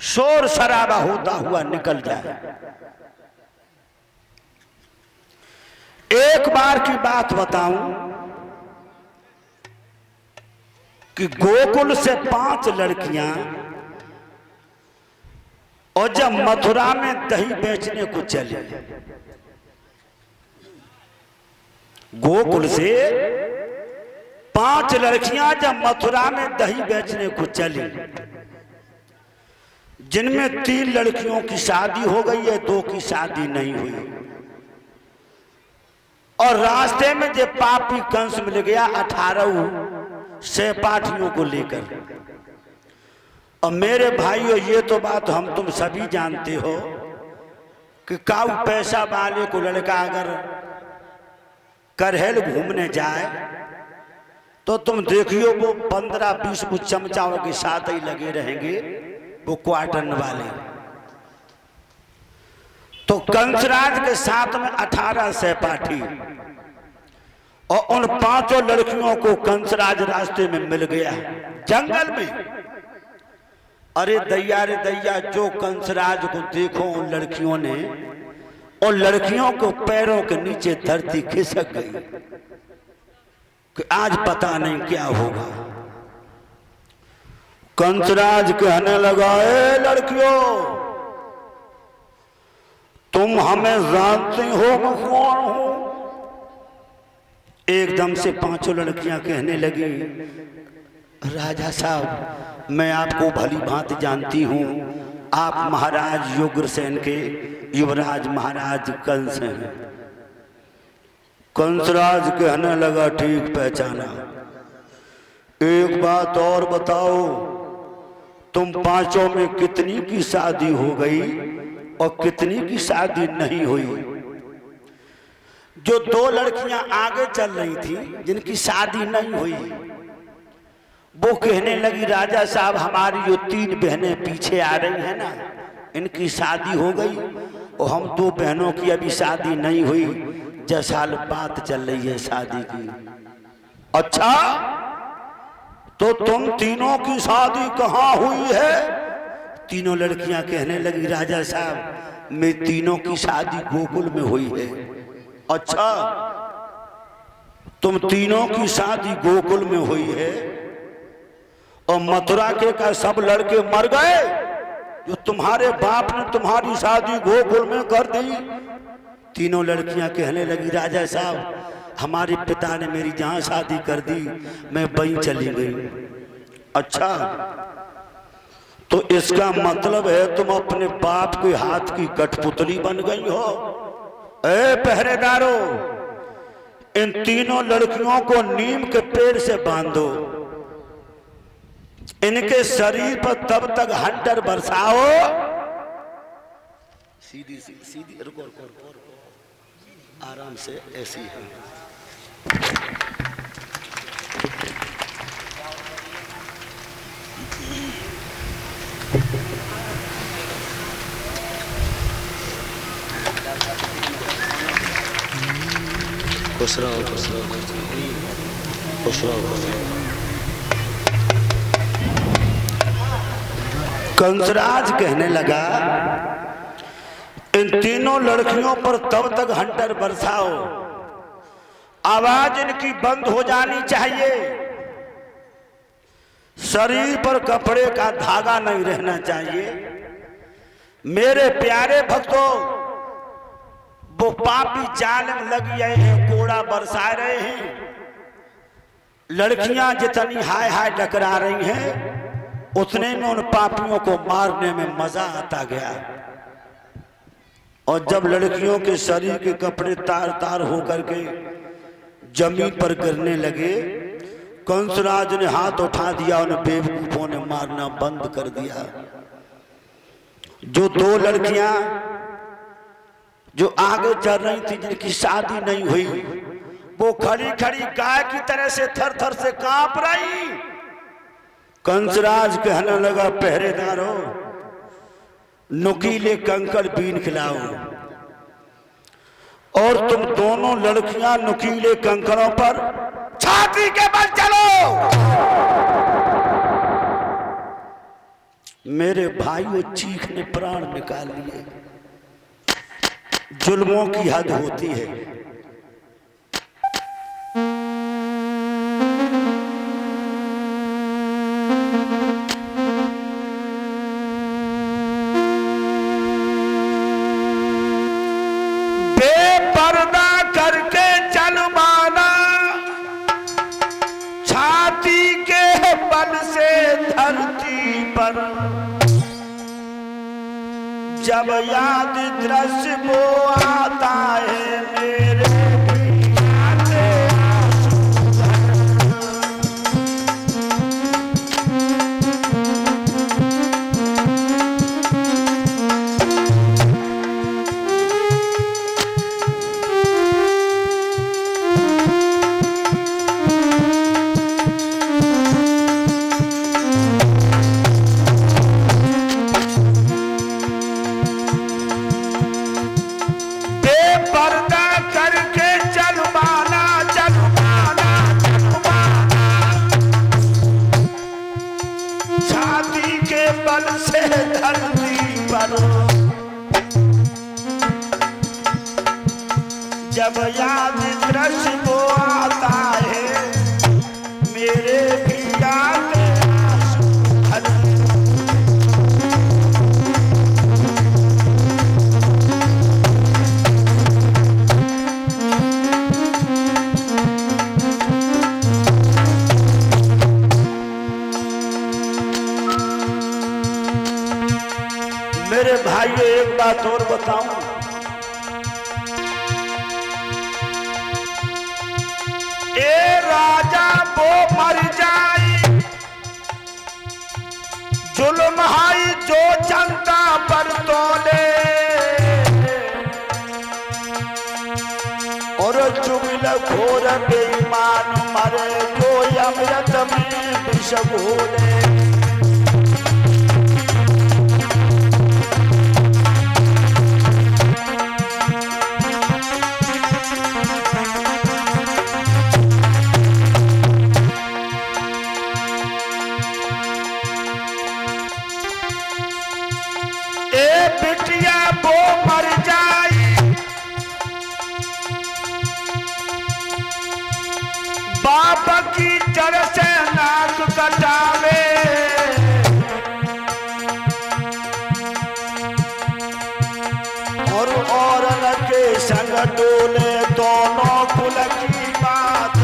शोर शराबा होता हुआ निकल जाए। एक बार की बात बताऊं कि गोकुल से 5 लड़कियां और जब मथुरा में दही बेचने को चली, गोकुल से 5 लड़कियां जब मथुरा में दही बेचने को चली, जिनमें 3 लड़कियों की शादी हो गई है, 2 की शादी नहीं हुई। और रास्ते में जो पापी कंस मिल गया 18 सहपाठियों को लेकर। और मेरे भाइयों, ये तो बात हम तुम सभी जानते हो कि काऊ पैसा वाले को लड़का अगर करहल घूमने जाए तो तुम देखियो वो 15-20 कुछ चमचाओं के साथ ही लगे रहेंगे, वो क्वार्टन वाले। तो कंसराज के साथ में 18 सहपाठी और उन 5 लड़कियों को कंसराज रास्ते में मिल गया जंगल में। अरे दैया रे दैया, जो कंसराज को देखो उन लड़कियों ने, और लड़कियों को पैरों के नीचे धरती खिसक गई कि आज पता नहीं क्या होगा। कंसराज कहने लगा, ए लड़कियों, तुम हमें जानते हो मैं कौन हूं? एकदम से 5 लड़कियां कहने लगी, राजा साहब, मैं आपको भली भांति जानती हूं, आप महाराज युग्रसेन के युवराज महाराज कंस हैं। कंसराज कहने लगा, ठीक पहचाना। एक बात और बताओ, तुम 5 में कितनी की शादी हो गई और कितनी की शादी नहीं हुई? जो 2 लड़कियां आगे चल रही थी जिनकी शादी नहीं हुई, वो कहने लगी, राजा साहब, हमारी जो 3 बहनें पीछे आ रही हैं ना, इनकी शादी हो गई और हम 2 बहनों की अभी शादी नहीं हुई। 10 साल बात चल रही है शादी की। अच्छा, तो तुम तीनों की शादी कहाँ हुई है? तीनों लड़कियां कहने लगी, राजा साहब, मैं तीनों की शादी गोकुल में हुई है। अच्छा, तुम तीनों की शादी गोकुल में हुई है और मथुरा के का सब लड़के मर गए जो तुम्हारे बाप ने तुम्हारी शादी गोकुल में कर दी? तीनों लड़कियां कहने लगी, राजा साहब, हमारे पिता ने मेरी जहां शादी कर दी मैं वहीं चली गई। अच्छा, तो इसका मतलब है तुम अपने बाप के हाथ की कठपुतली बन गई हो। ए पहरेदारों, इन तीनों लड़कियों को नीम के पेड़ से बांधो, इनके शरीर पर तब तक हंटर बरसाओ। सीधी सीधी, रुको रुको रुको, आराम से, ऐसी है। खुश रहो, खुश रहो, खुश रहो। कंसराज कहने लगा, इन तीनों लड़कियों पर तब तक हंटर बरसाओ, आवाज इनकी बंद हो जानी चाहिए, शरीर पर कपड़े का धागा नहीं रहना चाहिए। मेरे प्यारे भक्तों, वो पापी जालिम लग गए हैं, कोड़ा बरसा रहे हैं। लड़कियां जितनी हाय हाय डकरा रही हैं, उतने में उन पापियों को मारने में मजा आता गया। और जब लड़कियों के शरीर के कपड़े तार तार होकर के जमीन पर गिरने लगे, कंसराज ने हाथ उठा दिया, उन बेवकूफों ने मारना बंद कर दिया। जो 2 लड़कियां जो आगे चल रही थी, जिनकी शादी नहीं हुई, वो खड़ी खड़ी गाय की तरह से थर थर से कांप रही। कंसराज कहने लगा, पहरेदारों, नुकीले कंकड़ बीन खिलाओ और तुम दोनों लड़कियां नुकीले कंकड़ों पर छाती के बल चलो। मेरे भाइयों चीख ने प्राण निकाल लिए। जुल्मों की हद होती है। बेपर्दा करके चलवाना, छाती के बल से धरती पर, जब याद दृश्य वो आता है मेरे भी आते जब याद दृश्य वो आता है मेरे भी याद आंसू मेरे भाई एक बात और बताऊं, राजा वो मर जाए, जुल्म हाई जो जनता पर तोले, और चुगल घोर बेईमान मरे जो अमृत में विष घोले। बिटिया वो मर जाए, बाप की जड़ से नाक कटावे, और औरत के संग डोले दोनों कुल की बात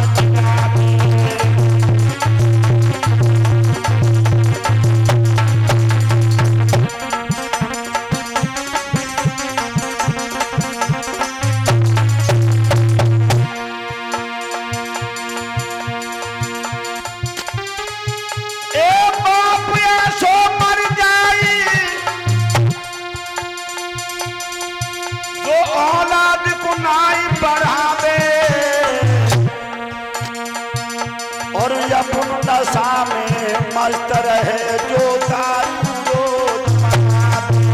नशा में मस्त रहे जो दारू रोज मनाते।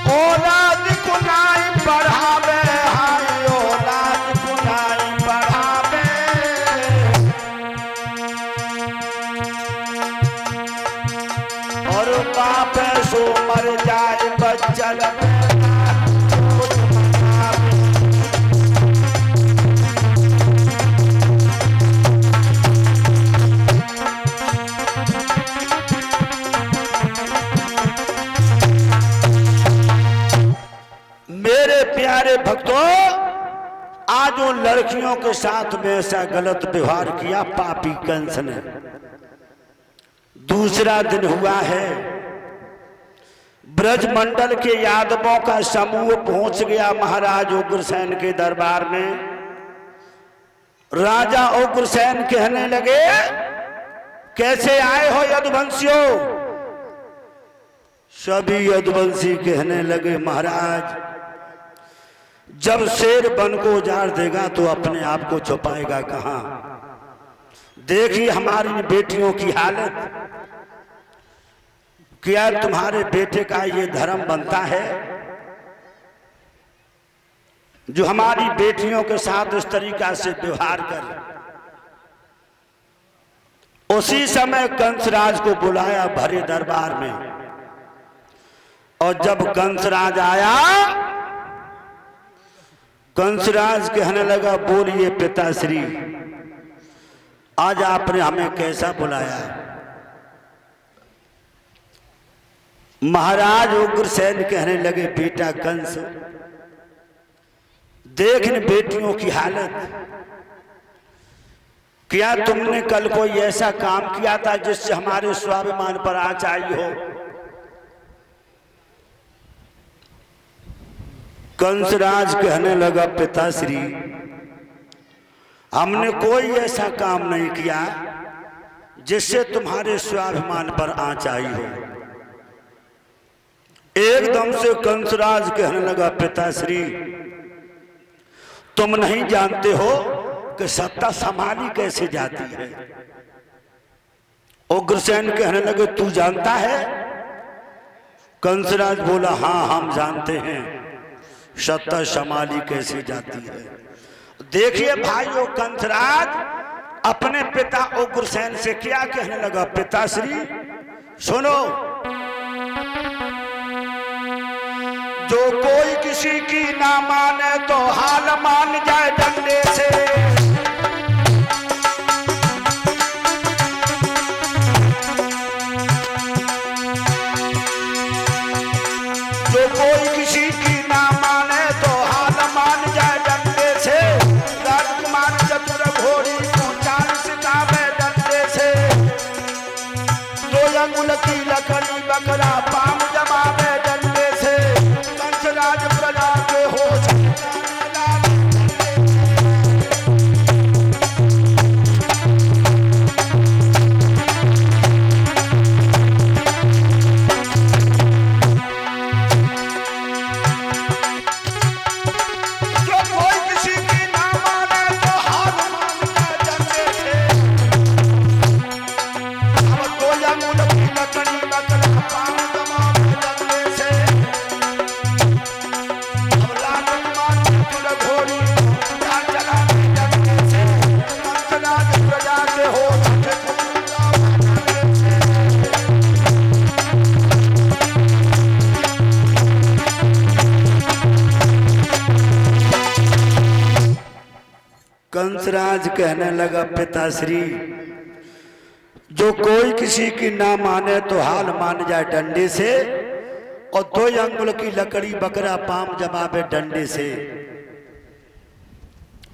औलाद को नाई बढ़ावे, हाय औलाद को नाई बढ़ावे, और बाप सो मर जाए बच्चन मेरे प्यारे भक्तों, आज उन लड़कियों के साथ में ऐसा गलत व्यवहार किया पापी कंस ने। दूसरा दिन हुआ है, ब्रजमंडल के यादवों का समूह पहुंच गया महाराज उग्रसेन के दरबार में। राजा उग्रसेन कहने लगे, कैसे आए हो यदुवंशियों? सभी यदुवंशी कहने लगे, महाराज जब शेर बन को उजाड़ देगा तो अपने आप को छुपाएगा कहां। देखिए हमारी बेटियों की हालत, क्या तुम्हारे बेटे का ये धर्म बनता है जो हमारी बेटियों के साथ इस तरीका से व्यवहार करे। उसी समय कंसराज को बुलाया भरे दरबार में, और जब कंसराज आया, कंसराज कहने लगा, बोलिए पिताश्री, आज आपने हमें कैसा बुलाया। महाराज उग्रसेन कहने लगे, बेटा कंस, देख इन बेटियों की हालत, क्या तुमने कल कोई ऐसा काम किया था जिससे हमारे स्वाभिमान पर आंच आई हो। कंसराज कहने लगा, पिताश्री, हमने कोई ऐसा काम नहीं किया जिससे तुम्हारे स्वाभिमान पर आंच आई हो। एकदम से कंसराज कहने लगा, पिताश्री, तुम नहीं जानते हो कि सत्ता संभाली कैसे जाती है। उग्रसेन कहने लगे, तू जानता है। कंसराज बोला, हाँ हम जानते हैं सत्ता संभाली कैसे जाती है। देखिए भाइयों, कंसराज अपने पिता उग्रसेन से क्या कहने लगा, पिताश्री सुनो, जो कोई किसी की ना माने तो हाल मान जाए डंडे से। जो कोई किसी की ना माने तो हाल मान जाए डंडे से। राजकुमार चतुर घोड़ी को चाल सिताबे डंडे से। 2 अंगुल की लकड़ी बकरा पाम जमावे डंडे से। कंसराज प्रजा के होश कंसराज कहने लगा, पिताश्री, जो कोई किसी की ना माने तो हाल मान जाए डंडे से, और 2 अंगुल की लकड़ी बकरा पाम जमावे डंडे से।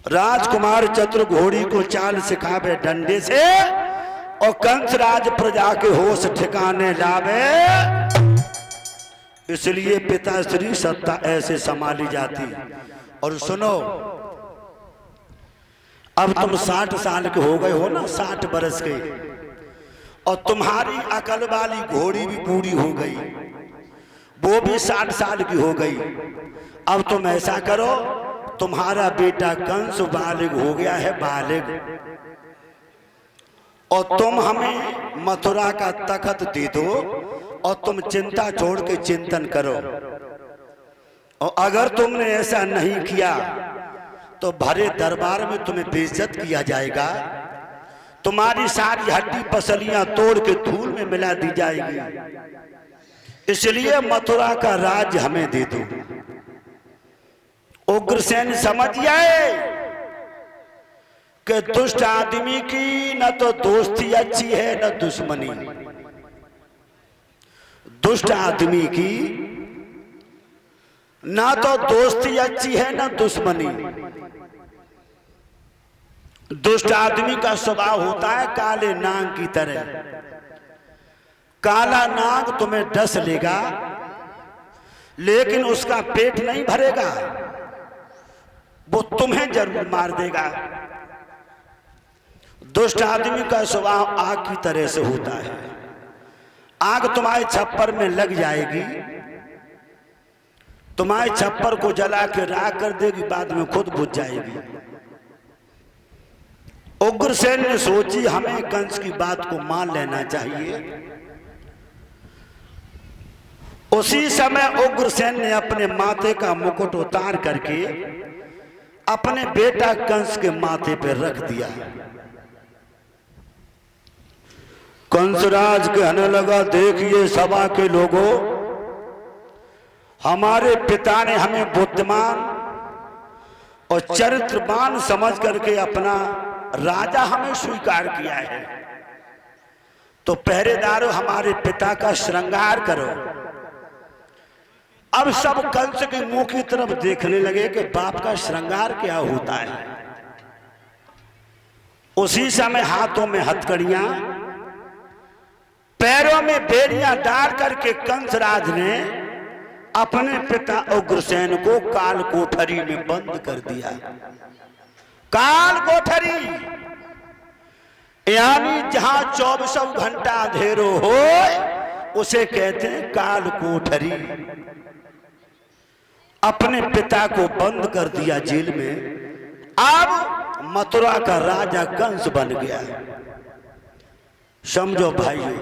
राजकुमार चतुर घोड़ी को चाल सिखावे डंडे से, और कंसराज प्रजा के होश ठिकाने लावे। इसलिए पिताश्री, सत्ता ऐसे संभाली जाती। और सुनो, अब तुम 60 साल के हो गए हो ना, 60 बरस के, और तुम्हारी अकल वाली घोड़ी भी बूढ़ी हो गई, वो भी 60 साल की हो गई। अब तुम ऐसा करो, तुम्हारा बेटा कंस बालिग हो गया है, बालिग, और तुम हमें मथुरा का तख्त दे दो, और तुम चिंता छोड़ के चिंतन करो। और अगर तुमने ऐसा नहीं किया तो भरे दरबार में तुम्हें बेइज्जत किया जाएगा, तुम्हारी सारी हड्डी पसलियां तोड़ के धूल में मिला दी जाएगी। इसलिए मथुरा का राज्य हमें दे दो। उग्रसेन समझ गए कि दुष्ट आदमी की न तो दोस्ती अच्छी है न दुश्मनी। दुष्ट आदमी की ना तो दोस्ती अच्छी है ना दुश्मनी। दुष्ट आदमी का स्वभाव होता है काले नाग की तरह। काला नाग तुम्हें डस लेगा लेकिन उसका पेट नहीं भरेगा, वो तुम्हें जरूर मार देगा। दुष्ट आदमी का स्वभाव आग की तरह से होता है। आग तुम्हारे छप्पर में लग जाएगी तुम्हारे छप्पर को जला के राख कर देगी, बाद में खुद बुझ जाएगी। उग्रसेन ने सोची हमें कंस की बात को मान लेना चाहिए। उसी समय उग्रसेन ने अपने माथे का मुकुट उतार करके अपने बेटा कंस के माथे पर रख दिया। कंसराज कहने लगा, देखिए सभा के लोगों, हमारे पिता ने हमें बुद्धिमान और चरित्रवान समझ करके अपना राजा हमें स्वीकार किया है, तो पहरेदारों हमारे पिता का श्रृंगार करो। अब सब कंस के मुंह की तरफ देखने लगे कि बाप का श्रृंगार क्या होता है। उसी समय हाथों में हथकड़ियां, पैरों में बेड़ियां डाल करके कंसराज ने अपने पिता उग्रसेन को काल कोठरी में बंद कर दिया। काल कोठरी यानी जहां 24 घंटा अंधेरो हो उसे कहते हैं काल कोठरी। अपने पिता को बंद कर दिया जेल में। अब मथुरा का राजा कंस बन गया। समझो भाइयों,